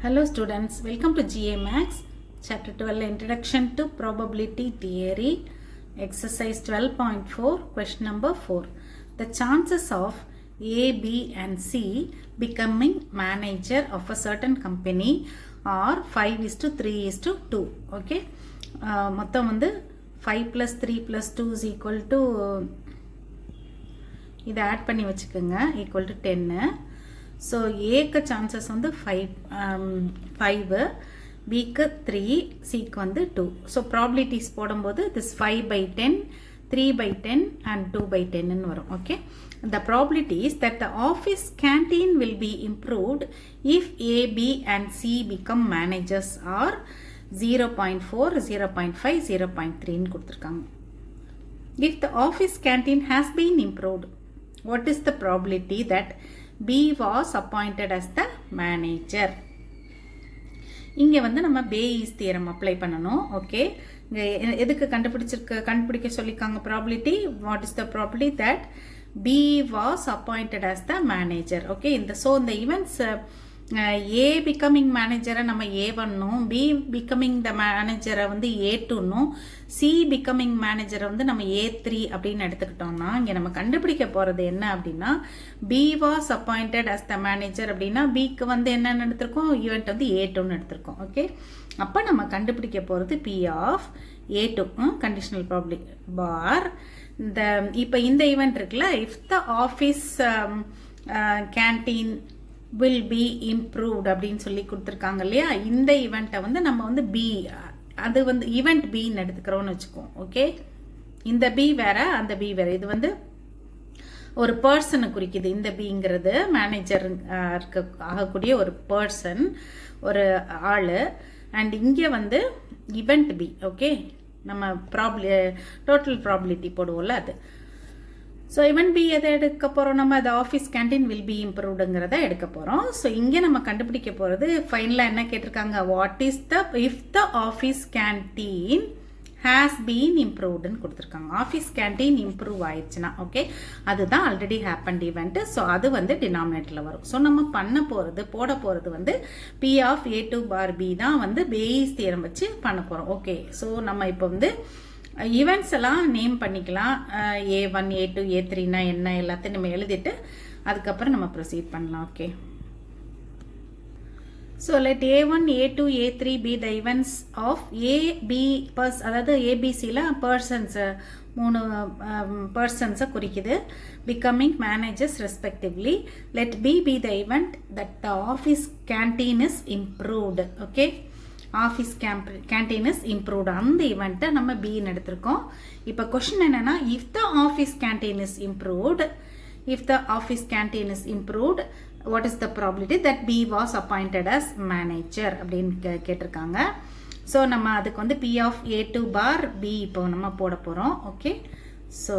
Hello students, welcome to GA Max, Chapter 12 Introduction to Probability Theory, Exercise 12.4, Question number 4. The chances of A, B and C becoming manager of a certain company are 5:3:2. Okay, மொத்தம் வந்து 5 plus 3 plus 2 is equal to இதை add பண்ணி வச்சுக்கோங்க equal to 10. So ஏக்கு chances வந்து 5, பிக்கு 3, சிக்கு வந்து 2. ஸோ ப்ராபிலிட்டிஸ் போடும்போது திஸ் 5/10, 3/10 and 2/10 வரும். Okay, the probabilities that the office canteen will be improved if A, B and C become managers are 0.4, 0.5, 0.3 கொடுத்துருக்காங்க. If the office canteen has been improved, what is the probability that B was appointed as the manager? இங்கே வந்து நம்ம payee's theorem apply பண்ணணும். Okay, இங்கே எதுக்கு கண்டுபிடிக்க சொல்லியிருக்காங்க probability? What is the probability that B was appointed as the manager? Okay, இந்த events A becoming manager நம்ம A1னும், B becoming the manager வந்து A2னும், C becoming manager வந்து நம்ம A3 அப்படின்னு எடுத்துக்கிட்டோம்னா இங்கே நம்ம கண்டுபிடிக்க போகிறது என்ன அப்படின்னா B was appointed as the manager அப்படின்னா Bக்கு வந்து என்னென்னு எடுத்திருக்கோம், ஈவெண்ட் வந்து A2ன்னு எடுத்திருக்கோம். ஓகே, அப்போ நம்ம கண்டுபிடிக்க போகிறது P of A2 conditional probability பார். இப்போ இந்த ஈவெண்ட் இருக்குல்ல, if the office canteen will be improved அப்படின்னு சொல்லி கொடுத்துருக்காங்க இல்லையா, இந்த ஈவெண்ட்டை வந்து நம்ம வந்து B, அது வந்து ஈவெண்ட் Bன்னு எடுத்துக்கிறோன்னு வச்சுக்கோம். ஓகே, இந்த B வேற அந்த B வேற, இது வந்து ஒரு பர்சனை குறிக்குது. இந்த Bங்கிறது மேனேஜர் ஆகக்கூடிய ஒரு பர்சன், ஒரு ஆள். அண்ட் இங்கே வந்து ஈவெண்ட் B. ஓகே, நம்ம டோட்டல் ப்ராபிலிட்டி போடுவோம்ல அது. ஸோ ஈவெண்ட் பி எதை எடுக்க போகிறோம், நம்ம அது ஆஃபீஸ் கேன்டீன் வில் பி இம்ப்ரூவ்டுங்கிறத எடுக்க போகிறோம். ஸோ இங்கே நம்ம கண்டுபிடிக்க போகிறது ஃபைனலாக என்ன கேட்டிருக்காங்க, what is the if the office canteen has been இம்ப்ரூவ்டுன்னு கொடுத்துருக்காங்க. ஆஃபீஸ் கேன்டீன் இம்ப்ரூவ் ஆயிடுச்சுன்னா ஓகே, அதுதான் ஆல்ரெடி ஹேப்பன்ட் ஈவெண்ட்டு. ஸோ அது வந்து டினாமினேட்டரில் வரும். ஸோ நம்ம போட போகிறது வந்து P of A2 bar B தான் வந்து பேயிஸ் தியரம் வச்சு பண்ண போகிறோம். ஓகே, ஸோ நம்ம இப்போ வந்து ஈவெண்ட்ஸ் எல்லாம் நேம் பண்ணிக்கலாம். A1, A2, A3னா என்ன எல்லாத்தையும் நம்ம எழுதிட்டு அதுக்கப்புறம் நம்ம ப்ரொசீட் பண்ணலாம். Okay, so let A1, A2, A3 be the events of A, B, அதாவது ABCல பர்சன்ஸ் 3 பர்சன்ஸை குறிக்குது, becoming managers respectively. Let B be the event that the office canteen is improved. Okay, office canteen is improved, அந்த ஈவெண்ட்டை நம்ம பின்னு எடுத்திருக்கோம். இப்போ question என்னன்னா, if the office canteen is improved, if the office canteen is improved, what is the probability that B was appointed as manager அப்படின்னு கேட்டிருக்காங்க. So நம்ம அதுக்கு வந்து P of A2 bar B இப்போ நம்ம போட போகிறோம். ஓகே, ஸோ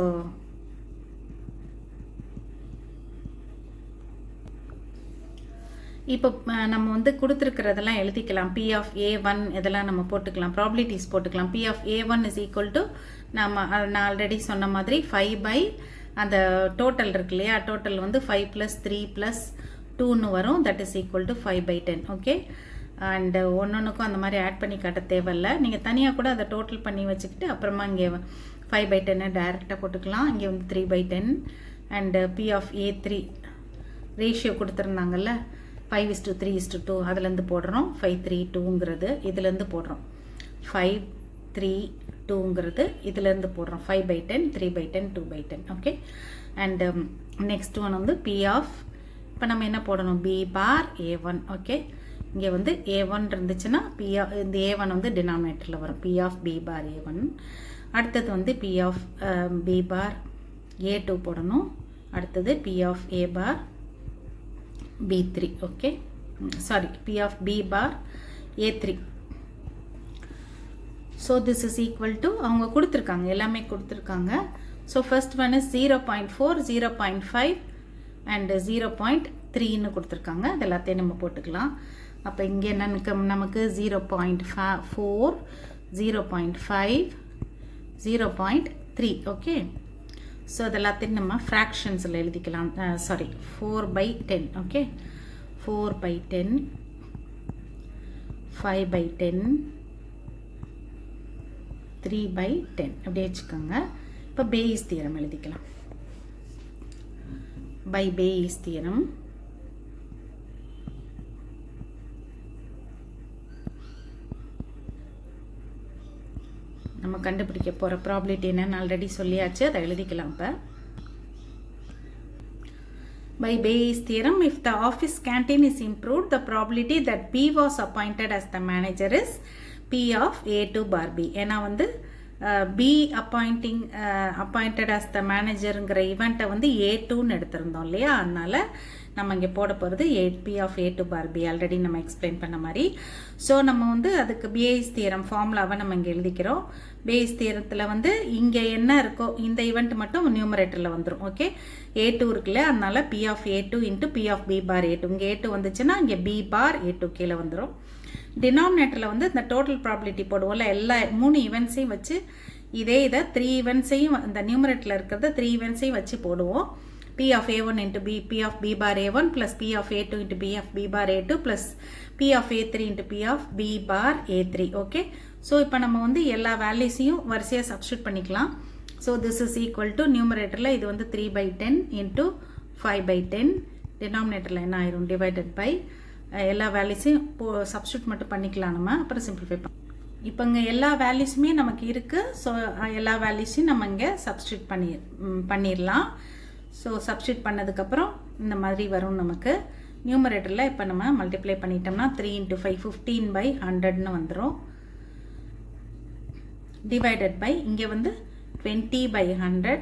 இப்போ நம்ம வந்து கொடுத்துருக்கிறதெல்லாம் எழுதிக்கலாம். P of A1 இதெல்லாம் நம்ம போட்டுக்கலாம், ப்ராபிலிட்டிஸ் போட்டுக்கலாம். P of A1 is equal to நான் ஆல்ரெடி சொன்ன மாதிரி 5 அந்த டோட்டல் இருக்கு இல்லையா, டோட்டல் வந்து 5 plus 3 plus 2ன்னு வரும், that is equal to 5/10. Okay, and ஒன்றுக்கும் அந்த மாதிரி ஆட் பண்ணி காட்ட தேவையில்லை, நீங்கள் தனியாக கூட அதை டோட்டல் பண்ணி வச்சுக்கிட்டு அப்புறமா இங்கே 5/10 டைரெக்டாக போட்டுக்கலாம். இங்கே வந்து 3/10 and P of A3 ratio கொடுத்துருந்தாங்கல்ல 5:3:2, அதுலேருந்து போடுறோம். 5:3:2ங்கிறது இதுலேருந்து போடுறோம். 5:3:2ங்கிறது இதுலேருந்து போடுறோம். 5/10, 3/10, 2/10. ஓகே, அண்ட் நெக்ஸ்ட் ஒன் வந்து P of, இப்போ நம்ம என்ன போடணும், B bar A1. ஓகே, இங்கே வந்து A1 இருந்துச்சுன்னா இந்த A1 வந்து டினாமினேட்டரில் வரும். P of B bar A1. அடுத்தது வந்து P of B bar A2 போடணும். அடுத்தது P of A bar B3. Okay, sorry, P of B bar A3. So this is equal to அவங்க கொடுத்துருக்காங்க, எல்லாமே கொடுத்துருக்காங்க. So first one is 0.4, 0.5 and 0.3ன்னு கொடுத்துருக்காங்க. அது எல்லாத்தையும் நம்ம போட்டுக்கலாம். அப்போ இங்கே நமக்கு 0.4, 0.5, 0.3. ஓகே, ஸோ அது எல்லாத்தையும் நம்ம ஃப்ராக்ஷன்ஸில் எழுதிக்கலாம். சாரி, 4/10. ஓகே, 4/10 5/10 3/10 அப்படியே வச்சுக்கோங்க. இப்போ பேயிஸ் தியரம் எழுதிக்கலாம். பை பேயிஸ் தியரம் நம்ம கண்டுபிடிக்க போகிற ப்ராபபிலிட்டி என்னன்னு ஆல்ரெடி சொல்லியாச்சு, அதை எழுதிக்கலாம். இப்போ by Bayes theorem, if the office canteen is improved, the probability that B was appointed as the manager is P of A2 bar B. ஏன்னா வந்து B appointed as the managerங்கிற ஈவெண்ட்டை வந்து A2ன்னு எடுத்திருந்தோம் இல்லையா, அதனால நம்ம இங்கே போட போகிறது P of A2 bar B, already நம்ம எக்ஸ்பிளைன் பண்ண மாதிரி. ஸோ நம்ம வந்து அதுக்கு பேயிஸ் தியரம் ஃபார்முலாவை நம்ம இங்கே எழுதிக்கிறோம். பேயிஸ் தியரத்தில் வந்து இங்கே என்ன இருக்கோ இந்த ஈவெண்ட் மட்டும் நியூமரேட்டரில் வந்துடும். ஓகே, A2 இருக்குல்ல, அதனால P of A2 into P of B bar A2. இங்கே A2 வந்துச்சுன்னா இங்கே B bar A2 கீழே வந்துடும். டினாமினேட்டரில் வந்து இந்த டோட்டல் ப்ராபபிலிட்டி போடுவோம்ல, எல்லா 3 ஈவெண்ட்ஸையும் வச்சு இதை 3 ஈவெண்ட்ஸையும் இந்த நியூமரேட்டரில் இருக்கிறத 3 ஈவெண்ட்ஸையும் வச்சு போடுவோம். P of A1 into P of B bar A1 plus P of A2 into P of B bar A2 plus P of A3 into P of B bar A3. Okay, so இப்போ நம்ம வந்து எல்லா வேல்யூஸையும் வரிசையாக substitute பண்ணிக்கலாம். So this is equal to நியூமரேட்டரில் இது வந்து 3/10 into 5/10, டினாமினேட்டரில் என்ன ஆயிரும் டிவைடட் பை எல்லா வேல்யூஸையும் சப்ஸ்டியூட் மட்டும் பண்ணிக்கலாம் நம்ம, அப்புறம் சிம்பிளிஃபை பண்ணலாம். இப்போ இங்கே எல்லா வேல்யூஸுமே நமக்கு இருக்குது. ஸோ எல்லா வேல்யூஸையும் நம்ம இங்கே சப்ஸ்டியூட் பண்ணிடலாம். ஸோ சப்ஸ்டியூட் பண்ணதுக்கப்புறம் இந்த மாதிரி வரும் நமக்கு. நியூமரேட்டரில் இப்போ நம்ம மல்டிப்ளை பண்ணிட்டோம்னா 3 into 5 15/100ன்னு வந்துடும். டிவைடட் பை இங்கே வந்து 20/100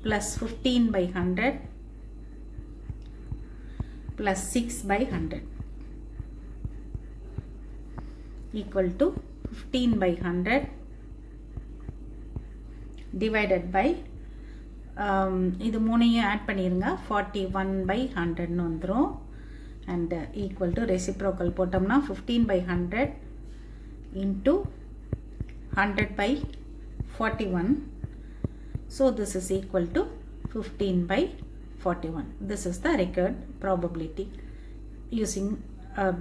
plus 15/100 plus 6/100 equal to 15/100 divided by இது 3ஐயும் ஆட் பண்ணிடுங்க 41/100ன்னு வந்துடும். அண்ட் ஈக்குவல் டு ரெசிப்ரோக்கல் போட்டோம்னா 15/100 into 100/41. So this is equal to 15/41. This is the required probability using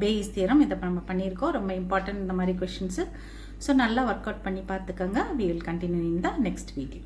Bayes theorem. இதை நம்ம பண்ணியிருக்கோம். ரொம்ப இம்பார்ட்டன்ட் இந்த மாதிரி கொஷின்ஸு. ஸோ நல்லா ஒர்க் அவுட் பண்ணி பார்த்துக்கோங்க. We will continue in the next video.